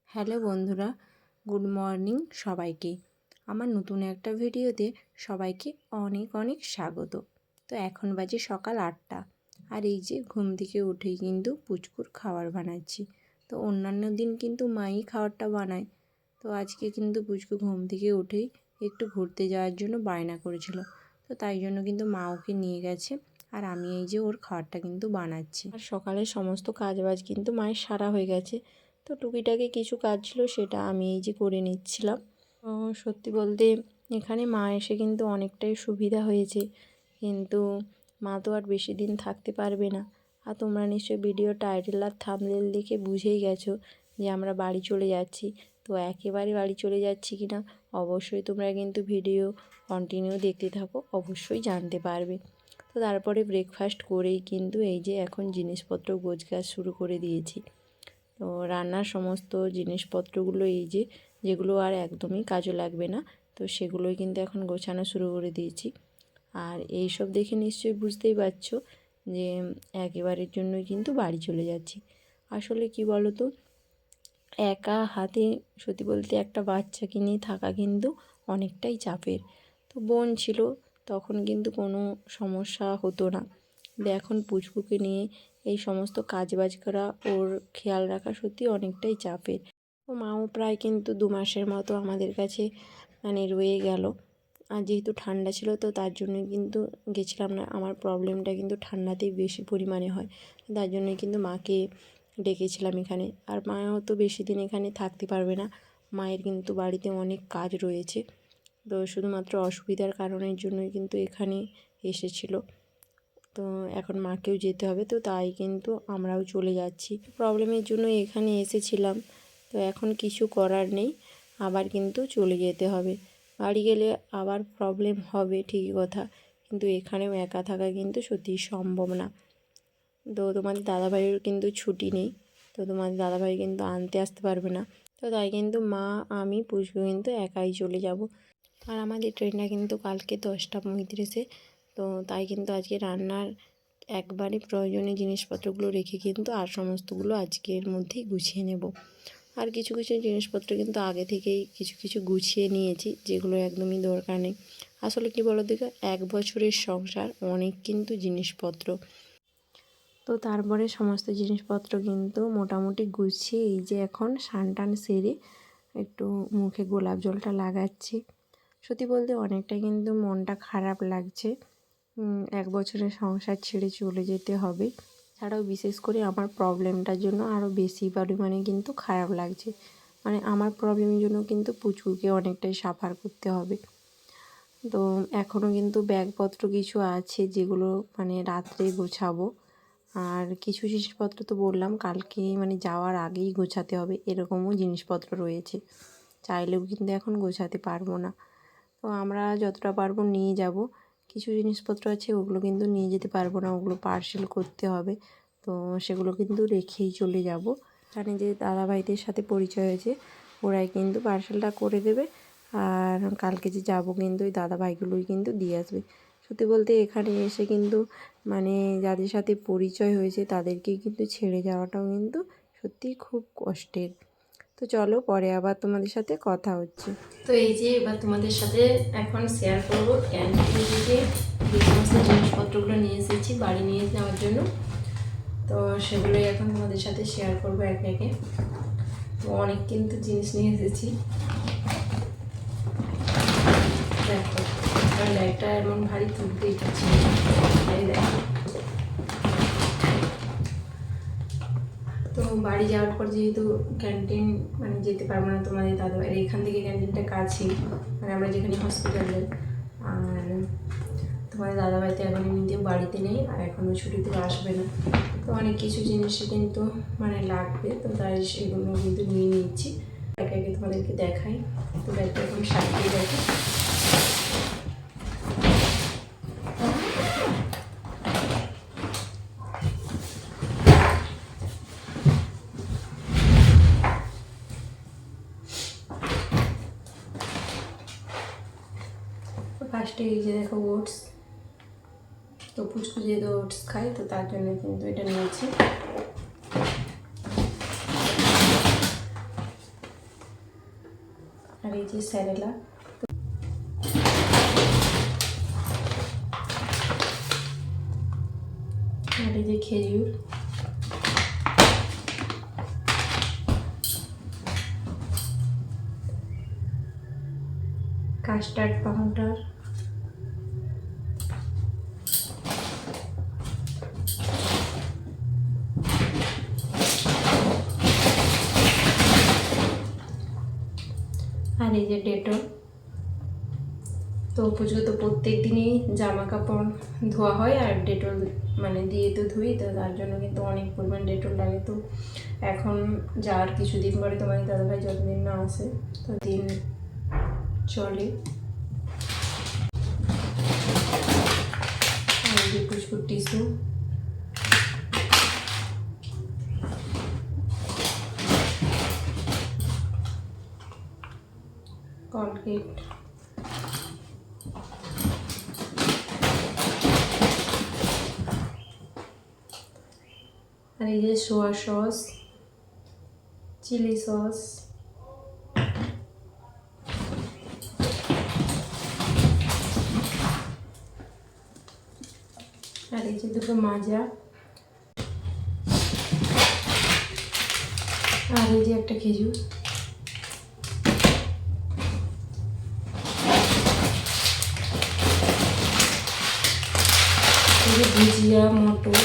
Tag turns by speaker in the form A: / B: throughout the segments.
A: Hello বন্ধুরা, good morning সবাইকে। আমার নতুন একটা ভিডিওতে সবাইকে অনেক অনেক স্বাগত। তো এখন বাজে সকাল 8টা, আর এই যে ঘুম থেকে উঠেই কিন্তু পুচকুর খাবার বানাচ্ছি। তো অন্যান্য দিন কিন্তু মাই খাবারটা বানায়, তো আজকে কিন্তু পুচকু ঘুম থেকে উঠেই একটু ঘুরতে যাওয়ার জন্য বায়না করেছিল। তো তাই জন্য কিন্তু মা ওকে নিয়ে গেছে, আর আমি এই যে ওর খাবারটা কিন্তু বানাচ্ছি। আর সকালের সমস্ত কাজবাজ কিন্তু মায়ের সারা হয়ে গেছে। তো টুকিটাকি কিছু কাজ ছিল, সেটা আমি এই যে করে নিচ্ছিলাম। তো সত্যি বলতে এখানে মা এসে কিন্তু অনেকটাই সুবিধা হয়েছে, কিন্তু মা তো আর বেশি দিন থাকতে পারবে না। আর তোমরা নিশ্চয়ই ভিডিও টাইটেল আর থাম্বনেল দেখে বুঝেই গেছো যে আমরা বাড়ি চলে যাচ্ছি। তো একেবারে বাড়ি চলে যাচ্ছি কি না অবশ্যই তোমরা কিন্তু ভিডিও কন্টিনিউ দেখতে থাকো, অবশ্যই জানতে পারবে। তো তারপরে ব্রেকফাস্ট করেই কিন্তু এই যে এখন জিনিসপত্র গোছগাছ শুরু করে দিয়েছি। তো রান্নার সমস্ত জিনিসপত্রগুলো এই যে যেগুলো আর একদমই কাজে লাগবে না, তো সেগুলোই কিন্তু এখন গোছানো শুরু করে দিয়েছি। আর এই সব দেখে নিশ্চয়ই বুঝতেই পারছো যে একেবারের জন্যই কিন্তু বাড়ি চলে যাচ্ছি। আসলে কি বলো তো, একা হাতে সত্যি বলতে একটা বাচ্চাকে নিয়ে থাকা কিন্তু অনেকটাই চাপের। তো বোন ছিল তখন কিন্তু কোনো সমস্যা হতো না, কিন্তু এখন পুচকুকে নিয়ে এই সমস্ত কাজবাজ করা, ওর খেয়াল রাখা সত্যি অনেকটাই চাপের। তো মাও প্রায় কিন্তু 2 মাসের মতো আমাদের কাছে রয়ে গেল। আর যেহেতু ঠান্ডা ছিল তো তার জন্য কিন্তু গেছিলাম না। আমার প্রবলেমটা কিন্তু ঠান্ডাতেই বেশি পরিমাণে হয়, তার জন্যই কিন্তু মাকে ডেকেছিলাম এখানে। আর মাও তো বেশি দিন এখানে থাকতে পারবে না, মায়ের কিন্তু বাড়িতে অনেক কাজ রয়েছে। তো শুধুমাত্র অসুবিধার কারণের জন্যই কিন্তু এখানে এসেছিল। তো এখন মাকেও যেতে হবে, তো তাই কিন্তু আমরাও চলে যাচ্ছি। প্রবলেমের জন্য এখানে এসেছিলাম, তো এখন কিছু করার নেই, আবার কিন্তু চলে যেতে হবে। বাড়ি গেলে আবার প্রবলেম হবে ঠিকই কথা, কিন্তু এখানেও একা থাকা কিন্তু সত্যিই সম্ভব না। তো তোমাদের দাদাভাইয়ের কিন্তু ছুটি নেই, তো তোমাদের দাদাভাই কিন্তু আনতে আসতে পারবে না। তো তাই কিন্তু মা, আমি, পুচকু কিন্তু একাই চলে যাব। আর আমাদের ট্রেনটা কিন্তু কালকে 10টা 35-এ। তো তাই কিন্তু আজকে রান্নার একবারে প্রয়োজনীয় জিনিসপত্রগুলো রেখে কিন্তু আর সমস্তগুলো আজকের মধ্যেই গুছিয়ে নেব। আর কিছু কিছু জিনিসপত্র কিন্তু আগে থেকেই কিছু কিছু গুছিয়ে নিয়েছি, যেগুলো একদমই দরকার নেই। আসলে কি বলো দেখো, 1 বছরের সংসার, অনেক কিন্তু জিনিসপত্র। তো তারপরে সমস্ত জিনিসপত্র কিন্তু মোটামুটি গুছিয়ে এই যে এখন স্নান সেরে একটু মুখে গোলাপ জলটা লাগাচ্ছি। সত্যি বলতে অনেকটাই কিন্তু মনটা খারাপ লাগছে। 1 বছরের সংসার ছেড়ে চলে যেতে হবে। ছাড়াও বিশেষ করে আমার প্রবলেমটার জন্য আরও বেশি পরিমাণে কিন্তু খারাপ লাগছে। আমার প্রবলেমের জন্য কিন্তু পুচকুকে অনেকটাই সাফার করতে হবে। তো এখনও কিন্তু ব্যাগপত্র কিছু আছে, যেগুলো রাত্রে গোছাবো। আর কিছু জিনিসপত্র তো বললাম কালকে যাওয়ার আগেই গোছাতে হবে, এরকমও জিনিসপত্র রয়েছে, চাইলেও কিন্তু এখন গোছাতে পারবো না। তো আমরা যতটা পারবো নিয়ে যাব। কিছু জিনিসপত্র আছে ওগুলো কিন্তু নিয়ে যেতে পারবো না, ওগুলো পার্সেল করতে হবে। তো সেগুলো কিন্তু রেখেই চলে যাব। এখানে যে দাদাভাইদের সাথে পরিচয় হয়েছে, ওরাই কিন্তু পার্সেলটা করে দেবে। আর কালকে যে যাবো কিন্তু ওই দাদাভাইগুলোই কিন্তু দিয়ে আসবে। সত্যি বলতে এখানে এসে কিন্তু যাদের সাথে পরিচয় হয়েছে তাদেরকেই কিন্তু ছেড়ে যাওয়াটাও কিন্তু সত্যিই খুব কষ্টের। তো চলো পরে আবার তোমাদের সাথে কথা হচ্ছে। তো এই যে এবার তোমাদের সাথে এখন শেয়ার করবো ক্যান্টিন থেকে যে সমস্ত জিনিসপত্রগুলো নিয়ে এসেছি বাড়ি নিয়ে যাওয়ার জন্য। তো সেগুলোই এখন তোমাদের সাথে শেয়ার করবো একে একে। তো অনেক কিন্তু জিনিস নিয়ে এসেছি, দেখো ব্যাগটা এমন ভারী তুলতেই পারছি না। দেখো, তো বাড়ি যাওয়ার পর যেহেতু ক্যান্টিন যেতে পারবো না তোমাদের দাদাভাইয়ের এখান থেকে ক্যান্টিনটা কাছেই, আমরা যেখানে হসপিটালে। আর তোমাদের দাদাভাই তো এখন এমনিতেও বাড়িতে নেই, আর এখনও ছুটিতে আসবে না। তো অনেক কিছু জিনিসই কিন্তু লাগবে, তো তাই সেগুলো কিন্তু নিয়ে নিচ্ছি। একে একে তোমাদেরকে দেখাই। তো ব্যাগটা এখন সাজিয়ে দেখো। ফার্স্টে এই যে দেখো ওটস, তো পুচকু যেহেতু ওটস খায় তো তার জন্য কিন্তু এটা নিয়েছি। আর এই যে স্যারেলা, আর এই যে খেজুর, কাস্টার্ড পাউডার, আর এই যে ডেটল। তো পুজো তো প্রত্যেক দিনই জামা কাপড় ধোয়া হয় আর ডেটল মানে দিয়ে তো ধুই, তো তার জন্য কিন্তু অনেক পরিমাণ ডেটল লাগে। তো এখন যার কিছুদিন পরে তোমাদের দাদাভাই যতদিন না আসে তো দিন চলে। আর এই যে পুচকুর টিস্যু, কলগেট, আর এই যে সোয়া সস, চিলি সস, আর এই যে দুটো মাজা, আর এই যে একটা খেজুর, এই যে ভুজিয়া, মটর,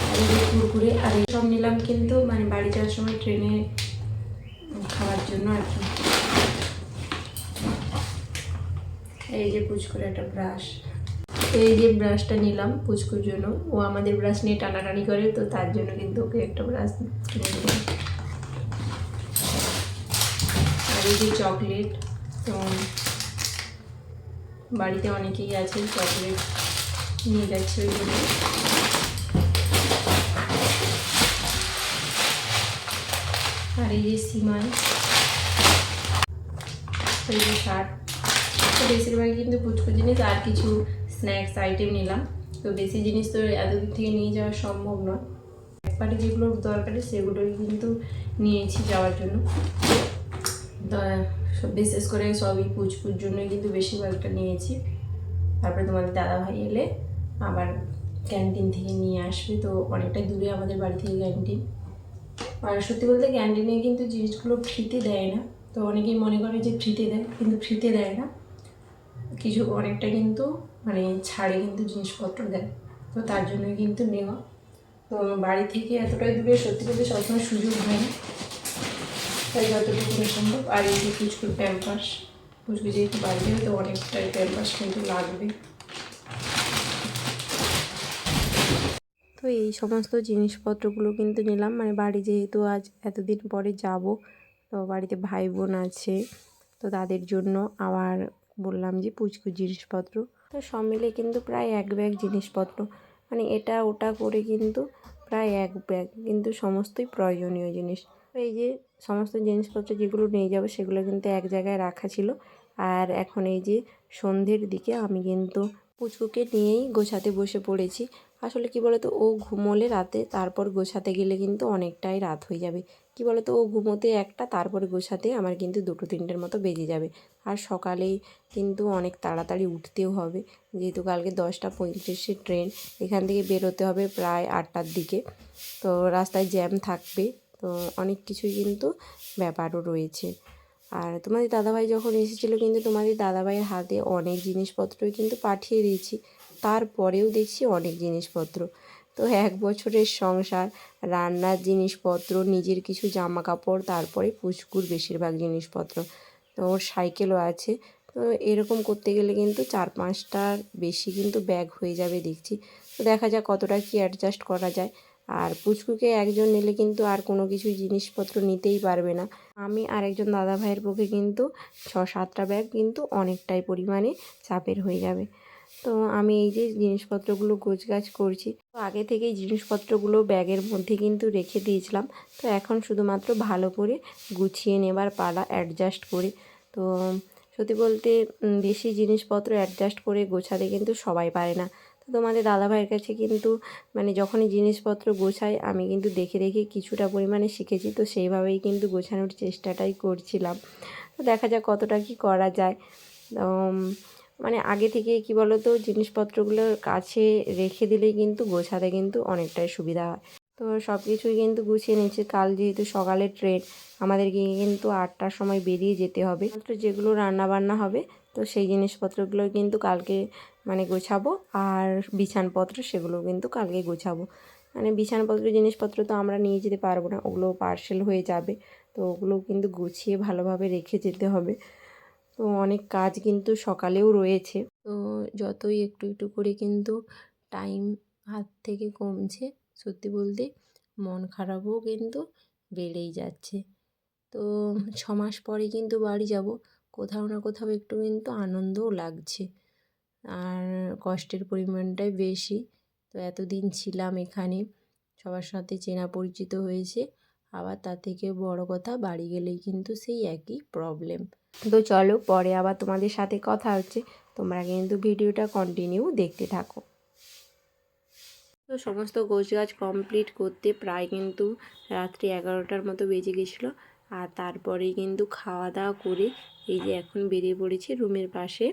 A: আর এই যে কুরকুরে। আর এইসব নিলাম কিন্তু মানে বাড়ি যাওয়ার সময় ট্রেনে খাওয়ার জন্য আর কি। এই যে পুচকুর একটা ব্রাশ, এই যে ব্রাশটা নিলাম পুচকুর জন্য, ও আমাদের ব্রাশ নিয়ে টানাটানি করে, তো তার জন্য কিন্তু ওকে একটা ব্রাশ কিনে দিলাম। আর এই যে চকলেট, তো বাড়িতে অনেকেই আছে চকলেট নিয়ে যাচ্ছে ওই জন্য। আর এই যে সিমাই, এই যে শার্ট। তো বেশিরভাগই কিন্তু পুচকু জিনিস, আর কিছু স্ন্যাক্স আইটেম নিলাম। তো বেশি জিনিস তো এতদূর থেকে নিয়ে যাওয়া সম্ভব নয়, একবারে যেগুলো দরকারি সেগুলোই কিন্তু নিয়েছি যাওয়ার জন্য। তো বিশেষ করে সবই পুচকুর জন্যই কিন্তু বেশিরভাগটা নিয়েছি। তারপরে তোমাদের দাদাভাই এলে আবার ক্যান্টিন থেকে নিয়ে আসবে, তো অনেকটাই দূরে আমাদের বাড়ি থেকে ক্যান্টিন। আর সত্যি বলতে ক্যান্টিনে কিন্তু জিনিসগুলো ফ্রিতে দেয় না, তো অনেকেই মনে করে যে ফ্রিতে দেয়, কিন্তু ফ্রিতে দেয় না, কিছু অনেকটা কিন্তু মানে ছাড়ে কিন্তু জিনিসপত্র দেয়। তো তার জন্যই কিন্তু নেওয়া। তো বাড়ি থেকে এতটাই দূরে সত্যি বলতে সবসময় সুযোগ হয় না, তাই যতটুকু সম্ভব। আর এই যে পুচকুর প্যাম্পাস, পুচকু যেহেতু বাড়ি যাবে তো অনেকটাই প্যাম্পাস কিন্তু লাগবে। তো এই সমস্ত জিনিসপত্রগুলো কিন্তু নিলাম, মানে বাড়ি যেহেতু আজ এতদিন পরে যাব, তো বাড়িতে ভাই বোন আছে, তো তাদের জন্য আবার বললাম যে পুচকুর জিনিসপত্র। তো সব মিলে কিন্তু প্রায় এক ব্যাগ জিনিসপত্র, মানে এটা ওটা করে কিন্তু প্রায় এক ব্যাগ, কিন্তু সমস্তই প্রয়োজনীয় জিনিস। তো এই যে সমস্ত জিনিসপত্র যেগুলো নিয়ে যাবো সেগুলো কিন্তু এক জায়গায় রাখা ছিল। আর এখন এই যে সন্ধ্যের দিকে আমি কিন্তু পুচকুকে নিয়েই গোছাতে বসে পড়েছি। আসলে কি বলতো, ও ঘুমোলে রাতে, তারপর গোছাতে গেলে কিন্তু অনেকটাই রাত হয়ে যাবে। কি বলতো, ও ঘুমোতে একটা, তারপরে গোছাতে আমার কিন্তু 2-3টের মতো বেজে যাবে। আর সকালেই কিন্তু অনেক তাড়াতাড়ি উঠতেও হবে, যেহেতু কালকে 10:35 ট্রেন, এখান থেকে বেরোতে হবে প্রায় 8টার দিকে। তো রাস্তায় জ্যাম থাকবে, তো অনেক কিছুই কিন্তু ব্যাপারও রয়েছে। আর তোমাদের দাদাভাই যখন এসেছিলো কিন্তু তোমাদের দাদাভাইয়ের হাতে অনেক জিনিসপত্রই কিন্তু পাঠিয়ে দিয়েছি, তারপরেও দেখছি অনেক জিনিসপত্র। তো 1 বছরের সংসার, রান্নার জিনিসপত্র, নিজের কিছু জামা কাপড়, তারপরে পুচকুর বেশিরভাগ জিনিসপত্র, তো ওর সাইকেলও আছে। তো এরকম করতে গেলে কিন্তু 4-5টার বেশি কিন্তু ব্যাগ হয়ে যাবে দেখছি। তো দেখা যাক কতটা কি অ্যাডজাস্ট করা যায়। আর পুচকুকে একজন নিলে কিন্তু আর কোনো কিছু জিনিসপত্র নিতেই পারবে না। আমি আর একজন দাদা ভাইয়ের পক্ষে কিন্তু 6-7টা ব্যাগ কিন্তু অনেকটাই পরিমাণে চাপের হয়ে যাবে। তো আমি এই যে জিনিসপত্রগুলো গোছগাছ করছি, তো আগে থেকেই জিনিসপত্রগুলো ব্যাগের মধ্যে কিন্তু রেখে দিয়েছিলাম। তো এখন শুধুমাত্র ভালো করে গুছিয়ে নেবার পালা, অ্যাডজাস্ট করে। তো সত্যি বলতে বেশি জিনিসপত্র অ্যাডজাস্ট করে গোছাতে কিন্তু সবাই পারে না। তো তোমাদের দাদাভাইয়ের কাছে কিন্তু মানে যখনই জিনিসপত্র গোছাই আমি কিন্তু দেখে দেখে কিছুটা পরিমাণে শিখেছি, তো সেইভাবেই কিন্তু গোছানোর চেষ্টাটাই করছিলাম। তো দেখা যাক কতটা কী করা যায়। মানে আগে থেকে কী বলো তো, জিনিসপত্রগুলো কাছে রেখে দিলেই কিন্তু গোছাতে কিন্তু অনেকটাই সুবিধা হয়। তো সব কিছুই কিন্তু গুছিয়ে নিচ্ছি। কাল যেহেতু সকালে ট্রেন, আমাদেরকে কিন্তু 8টার সময় বেরিয়ে যেতে হবে। মাত্র যেগুলো রান্নাবান্না হবে তো সেই জিনিসপত্রগুলো কিন্তু কালকে মানে গোছাবো, আর বিছানাপত্র সেগুলো কিন্তু কালকে গোছাবো। মানে বিছানাপত্র জিনিসপত্র তো আমরা নিয়ে যেতে পারবো না, ওগুলো পার্সেল হয়ে যাবে। তো ওগুলো কিন্তু গুছিয়ে ভালোভাবে রেখে যেতে হবে। তো অনেক কাজ কিন্তু সকালেও রয়েছে। তো যতই একটু একটু করে কিন্তু টাইম হাত থেকে কমছে, সত্যি বলতে মন খারাপও কিন্তু বেড়েই যাচ্ছে। তো 6 মাস পরে কিন্তু বাড়ি যাব, কোথাও না কোথাও একটু কিন্তু আনন্দও লাগছে, আর কষ্টের পরিমাণটাই বেশি। তো এতদিন ছিলাম এখানে, সবার সাথে চেনা পরিচিত হয়েছে, আবার তার থেকে বড় কথা বাড়ি গেলেই কিন্তু সেই একই প্রবলেম। তো চলো পরে আবার তোমাদের সাথে কথা হচ্ছে, তোমরা কিন্তু ভিডিওটা কন্টিনিউ দেখতে থাকো। তো সমস্ত গোছগাছ কমপ্লিট করতে প্রায় কিন্তু রাত্রি 11টার মতো বেজে গেছিলো। আর তারপরেই কিন্তু খাওয়া দাওয়া করে এই যে এখন বেরিয়ে পড়েছি। রুমের পাশে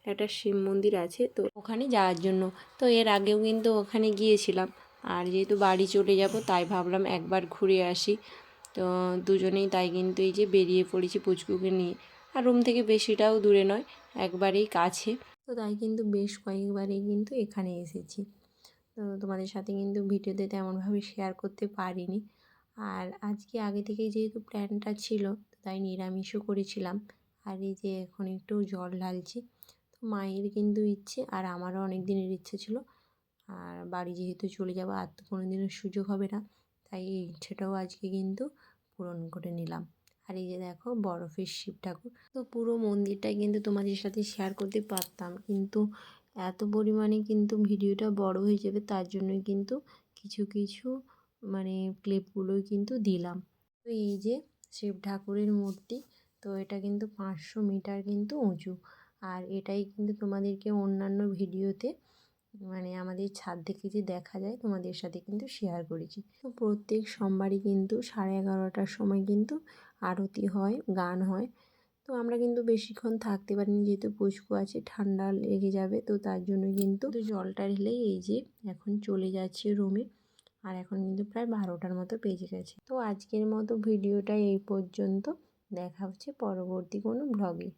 A: একটা শিব মন্দির আছে, তো ওখানে যাওয়ার জন্য। তো এর আগেও কিন্তু ওখানে গিয়েছিলাম, আর যেহেতু বাড়ি চলে যাব তাই ভাবলাম একবার ঘুরে আসি। তো দুজনেই তাই কিন্তু এই যে বেরিয়ে পড়েছি পুচকুকে নিয়ে। আর রুম থেকে বেশিটাও দূরে নয়, একবারেই কাছে। তো তাই কিন্তু বেশ কয়েকবারই কিন্তু এখানে এসেছি। তো তোমাদের সাথে কিন্তু ভিডিওতে তেমনভাবে শেয়ার করতে পারিনি। আর আজকে আগে থেকেই যেহেতু প্ল্যানটা ছিল, তাই নিরামিষও করেছিলাম। আর এই যে এখন একটু জল ঢালছি। তো মায়ের কিন্তু ইচ্ছে, আর আমারও অনেক দিনের ইচ্ছে ছিল। আর বাড়ি যেহেতু চলে যাবো, আর তো কোনো দিনের সুযোগ হবে না, তাই এই ইচ্ছেটাও আজকে কিন্তু পূরণ করে নিলাম। আর এই যে দেখো বরফের শিব ঠাকুর। তো পুরো মন্দিরটাই কিন্তু তোমাদের সাথে শেয়ার করতে পারতাম, কিন্তু এত পরিমাণে কিন্তু ভিডিওটা বড় হয়ে যাবে, তার জন্যই কিন্তু কিছু কিছু মানে ক্লিপগুলোই কিন্তু দিলাম। তো এই যে শিব ঠাকুরের মূর্তি, তো এটা কিন্তু 500 মিটার কিন্তু উঁচু। আর এটাই কিন্তু তোমাদেরকে অন্যান্য ভিডিওতে মানে আমাদের ছাদ থেকে যে দেখা যায় তোমাদের সাথে কিন্তু শেয়ার করেছি। তো প্রত্যেক সোমবারই কিন্তু 11:30টার সময় কিন্তু আরতি হয়, গান হয়। তো আমরা কিন্তু বেশিক্ষণ থাকতে পারিনি, যেহেতু পুচকু আছে, ঠান্ডা লেগে যাবে। তো তার জন্য কিন্তু জলটা ঢেলেই এই যে এখন চলে যাচ্ছে রুমে। আর এখন কিন্তু প্রায় 12টার মতো বেজে গেছে। তো আজকের মতো ভিডিওটা এই পর্যন্ত। দেখা হচ্ছে পরবর্তী কোনো ব্লগে।